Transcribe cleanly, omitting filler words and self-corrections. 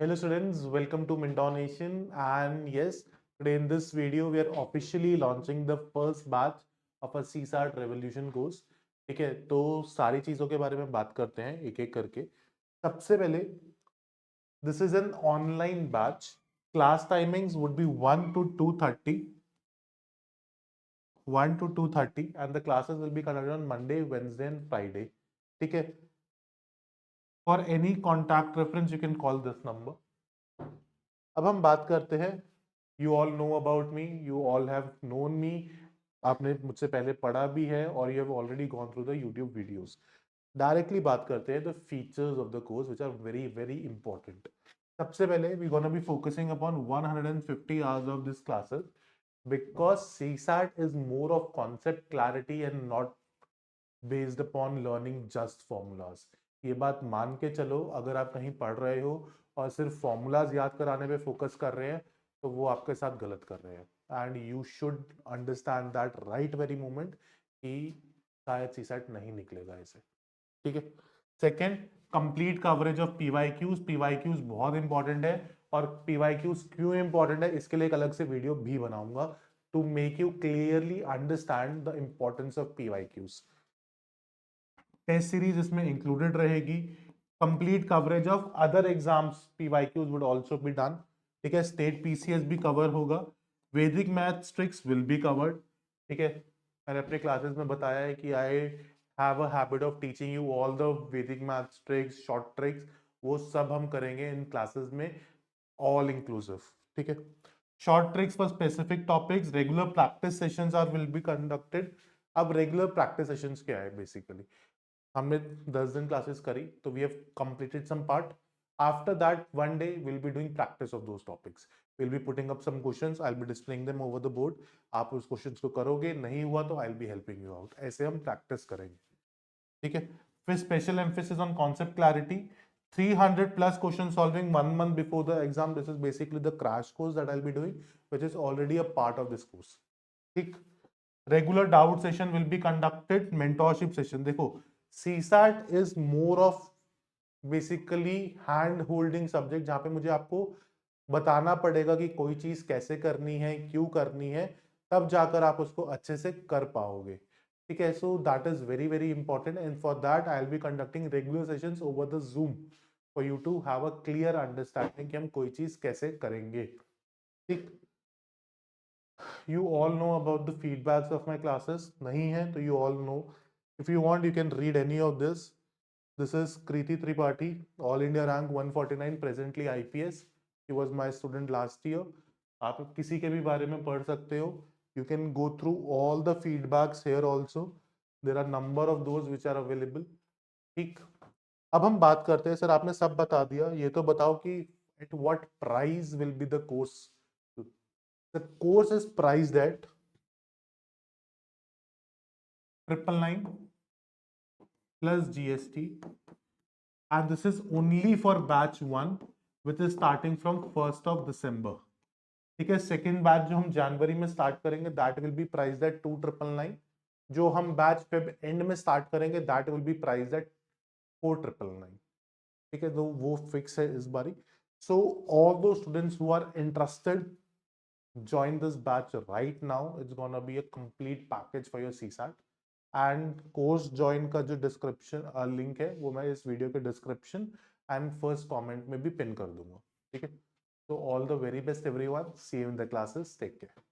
Hello students, welcome to Minton Nation, and yes, today in this video we are officially launching the first batch of a CSAT Revolution course. ठीक है, तो सारी चीज़ों के बारे में बात करते हैं एक एक करके। सबसे पहले, this is an online batch. Class timings would be 1 to 2:30, 1 to 2:30, and the classes will be conducted on Monday, Wednesday and Friday. ठीक है, for any contact reference you can call this number. अब हम बात करते हैं, you all know about me, you all have known me, आपने मुझसे पहले पढ़ा भी है और you have already gone through the YouTube videos. Directly बात करते हैं the features of the course which are very very important. सबसे पहले we gonna be focusing upon 150 hours of this classes because CSAT is more of concept clarity and not based upon learning just formulas. ये बात मान के चलो, अगर आप कहीं पढ़ रहे हो और सिर्फ फॉर्मूलाज याद कराने पे फोकस कर रहे हैं तो वो आपके साथ गलत कर रहे हैं and you should understand that right very moment कि शायद सीसेट नहीं निकलेगा ऐसे। ठीक है। Second, complete coverage of PYQs. PYQs बहुत इंपॉर्टेंट है और पीवाईक्यूज क्यों इंपॉर्टेंट है इसके लिए एक अलग से वीडियो भी बनाऊंगा to make you clearly understand the importance of PYQs. Test series इसमें इंक्लूडेड रहेगी। Complete coverage of other exams PYQs would also be done. ठीक है, स्टेट पीसीएस भी कवर होगा। Vedic maths tricks will be covered. ठीक है, मैंने अपने क्लासेस में बताया है कि I have a habit of teaching you all the Vedic maths tricks, short tricks, वो सब हम करेंगे इन क्लासेस में, ऑल इंक्लूसिव। ठीक है, short tricks for specific topics, regular practice sessions are will be conducted. अब रेगुलर प्रैक्टिस सेशंस क्या है? बेसिकली हमने 10 दिन क्लासेस करी तो we have completed some part. After that one day will be doing practice of those topics, will be putting up some questions, I will be displaying them over the board. आप उस questions को करोगे, नहीं हुआ तो I will be helping you out. ऐसे हम practice करेंगे। ठीक है, फिर special emphasis on concept clarity, 300 plus question solving 1 month before the exam. This is basically the crash course that I'll be doing, which is already a part of this course. ठीक, regular doubt session will be conducted. Mentorship session, देखो CSAT is more of basically hand holding subject, जहां पे मुझे आपको बताना पड़ेगा कि कोई चीज कैसे करनी है, क्यों करनी है, तब जाकर आप उसको अच्छे से कर पाओगे। ठीक है, so that is very very important and for that I will be conducting regular sessions over the Zoom for you to have a clear understanding कि हम कोई चीज कैसे करेंगे। ठीक, you all know about the feedbacks of my classes, nahi hai to you all know. If you want you can read any of this. This is Kriti Tripathi, all India rank 149, presently IPS. He was my student last year. आप किसी के भी बारे में पढ़ सकते हो. You can go through all the feedbacks here also. There are number of those which are available. ठीक, अब हम बात करते हैं। सर आपने सब बता दिया, ये तो बताओ कि at what price will be the course? The course is priced at 999 plus GST, and this is only for batch 1 which is starting from 1st of December. ठीक है, सेकेंड बैच जो हम जनवरी में स्टार्ट करेंगे that will be priced at 2999। जो हम batch Feb end में start करेंगे that will be priced at 4999। ठीक है, तो वो फिक्स है इस बारी। So all those students who are interested, join this batch right now. It's gonna be a complete package for your CSAT. And course join का जो डिस्क्रिप्शन लिंक है वो मैं इस वीडियो के डिस्क्रिप्शन एंड फर्स्ट कमेंट में भी pin कर दूंगा। ठीक है, तो all the very best everyone, see you in the classes, take care.